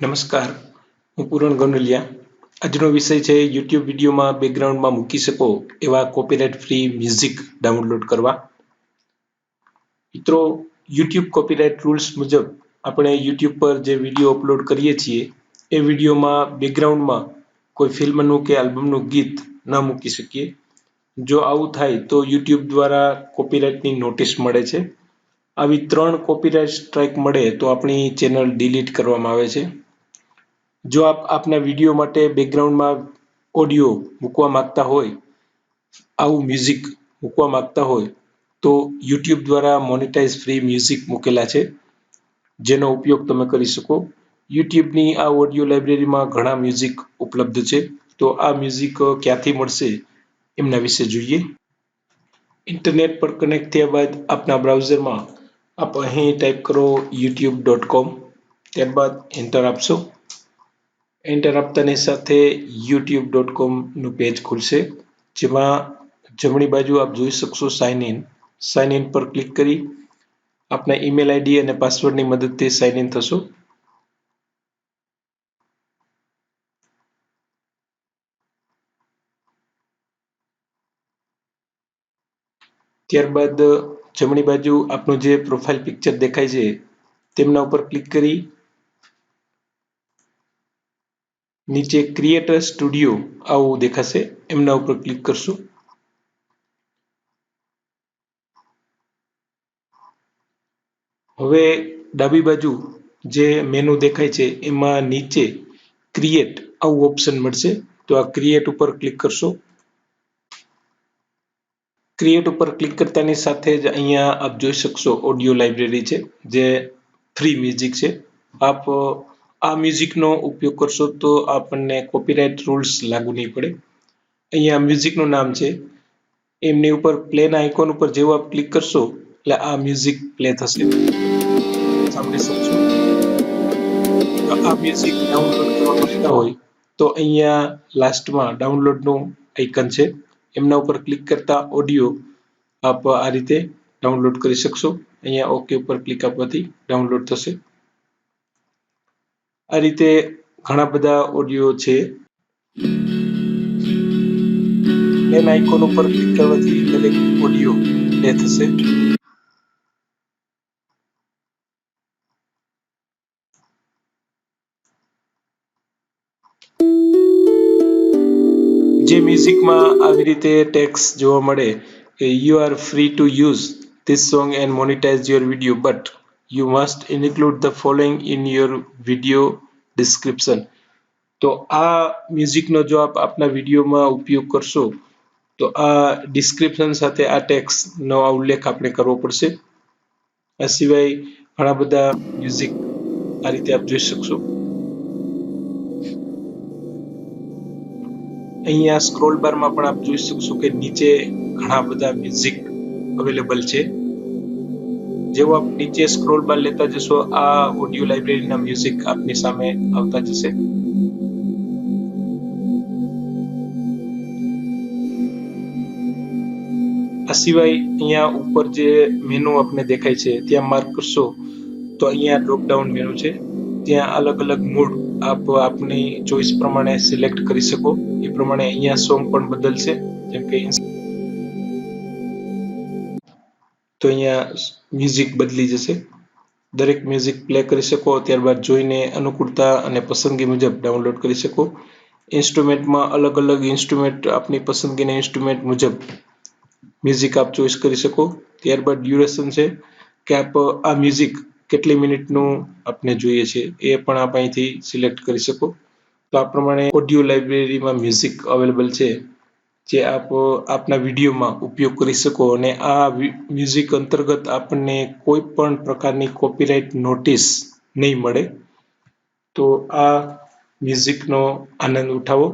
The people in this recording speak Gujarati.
નમસ્કાર, હું પૂરણ ગોંડલિયા. આજનો વિષય છે યુટ્યુબ વિડીયોમાં બેકગ્રાઉન્ડમાં મૂકી શકો એવા કોપીરાઇટ ફ્રી મ્યુઝિક ડાઉનલોડ કરવા. મિત્રો, યુટ્યુબ કોપીરાઇટ રૂલ્સ મુજબ આપણે યુટ્યુબ પર જે વિડીયો અપલોડ કરીએ છીએ એ વિડીયોમાં બેકગ્રાઉન્ડમાં કોઈ ફિલ્મનું કે આલ્બમનું ગીત ન મૂકી શકીએ. જો આવું થાય તો યુટ્યુબ દ્વારા કોપીરાઇટની નોટિસ મળે છે. આવી 3 કોપીરાઇટ સ્ટ્રાઇક મળે તો આપણી ચેનલ ડિલીટ કરવામાં આવે છે. જો આપના વિડીયો માટે બેકગ્રાઉન્ડમાં ઓડિયો મૂકવા માંગતા હોય, આવું મ્યુઝિક મૂકવા માંગતા હોય તો યુટ્યુબ દ્વારા મોનેટાઇઝ ફ્રી મ્યુઝિક મૂકેલા છે, જેનો ઉપયોગ તમે કરી શકો. યુટ્યુબની આ ઓડિયો લાઇબ્રેરીમાં ઘણા મ્યુઝિક ઉપલબ્ધ છે. તો આ મ્યુઝિક ક્યાંથી મળશે એમના વિશે જોઈએ. ઇન્ટરનેટ પર કનેક્ટ થયા બાદ આપના બ્રાઉઝરમાં આપ અહીં ટાઈપ કરો youtube.com, ત્યારબાદ એન્ટર આપશો. એન્ટર આપતાની સાથે youtube.com નું પેજ ખુલશે, જેમાં જમણી બાજુ આપ જોઈ શકશો સાઇન ઇન પર ક્લિક કરી આપના ઈમેલ આઈડી અને પાસવર્ડની મદદથી સાઇન ઇન થશો. ત્યારબાદ જમણી બાજુ આપનું જે પ્રોફાઇલ પિક્ચર દેખાય છે તેમના ઉપર ક્લિક કરી નીચે ક્રિએટર સ્ટુડિયો આવું દેખાશે, એમના ઉપર ક્લિક કરશું. હવે ડાબી બાજુ જે મેનુ દેખાય છે એમાં નીચે ક્રિએટ આવું ઓપ્શન મળશે, તો આ ક્રિએટ ઉપર ક્લિક કરશો. ક્રિએટ ઉપર ક્લિક કરતાની સાથે જ અહીંયા આપ જોઈ શકશો ઓડિયો લાઇબ્રેરી છે, જે ફ્રી મ્યુઝિક છે. આપ આ મ્યુઝિકનો ઉપયોગ કરશો તો આપણને કોપીરાઇટ રૂલ્સ લાગુ નહીં પડે. અહીંયા મ્યુઝિકનું નામ છે, એમની ઉપર પ્લેના આઇકોન ઉપર જેવું આપ ક્લિક કરશો એટલે આ મ્યુઝિક પ્લે થશે, સાંભળી શકશો. આ મ્યુઝિક ડાઉનલોડ કરવા માંગતા હોય તો અહીંયા લાસ્ટમાં ડાઉનલોડનું આઇકન છે, એમના ઉપર ક્લિક કરતા ઓડિયો આપ આ રીતે ડાઉનલોડ કરી શકશો. અહીંયા ઓકે ઉપર ક્લિક આપવાથી ડાઉનલોડ થશે. આ રીતે ઘણા બધા ઓડિયો છે. પ્લેન આઇકોન ઉપર ક્લિક કરવાથી દરેક ઓડિયો પ્લે થશે. જે મ્યુઝિકમાં આવી રીતે ટેક્સ્ટ જોવા મળે કે you are free to use this song and monetise your video, but you must include the following in your video description. તો આ મ્યુઝિકનો જો આપ આપના વિડીયોમાં ઉપયોગ કરશો તો આ ડિસ્ક્રિપ્શન સાથે આ ટેક્સ્ટનો ઉલ્લેખ આપણે કરવો પડશે. આ સિવાય ઘણા બધા મ્યુઝિક આ રીતે આપ જોઈ શકશો. અહીંયા સ્ક્રોલ બારમાં પણ આપ જોઈ શકશો કે નીચે ઘણા બધા મ્યુઝિક અવેલેબલ છે. જેવો આપ નીચે સ્ક્રોલ બાર લેતા જશો આ ઓડિયો લાઇબ્રેરીના મ્યુઝિક આપની સામે આવતા જશે. આ સિવાય અહીંયા ઉપર જે મેનુ આપને દેખાય છે ત્યાં માર્ક કરશો તો અહીંયા ડ્રોપ ડાઉન મેનુ છે, ત્યાં અલગ અલગ મૂડ આપ આપની ચોઈસ પ્રમાણે સિલેક્ટ કરી શકો. એ પ્રમાણે અહીંયા સોંગ પણ બદલશે, જેમ કે તો અહીંયા મ્યુઝિક બદલી જશે. દરેક મ્યુઝિક પ્લે કરી શકો, ત્યારબાદ જોઈને અનુકૂળતા અને પસંદગી મુજબ ડાઉનલોડ કરી શકો. ઇન્સ્ટ્રુમેન્ટમાં અલગ અલગ ઇન્સ્ટ્રુમેન્ટ આપની પસંદગીના ઇન્સ્ટ્રુમેન્ટ મુજબ મ્યુઝિક આપ ચોઈસ કરી શકો. ત્યારબાદ ડ્યુરેશન છે કે આપ આ મ્યુઝિક કેટલી મિનિટનું આપને જોઈએ છે એ પણ આપ અહીંથી સિલેક્ટ કરી શકો. તો આ પ્રમાણે ઓડિયો લાઇબ્રેરીમાં મ્યુઝિક અવેલેબલ છે, જે આપ આપના વિડીયોમાં ઉપયોગ કરી શકો અને આ મ્યુઝિક અંતર્ગત આપણને કોઈ પણ પ્રકારની કોપીરાઇટ નોટિસ નહીં મળે. તો આ મ્યુઝિકનો આનંદ ઉઠાવો.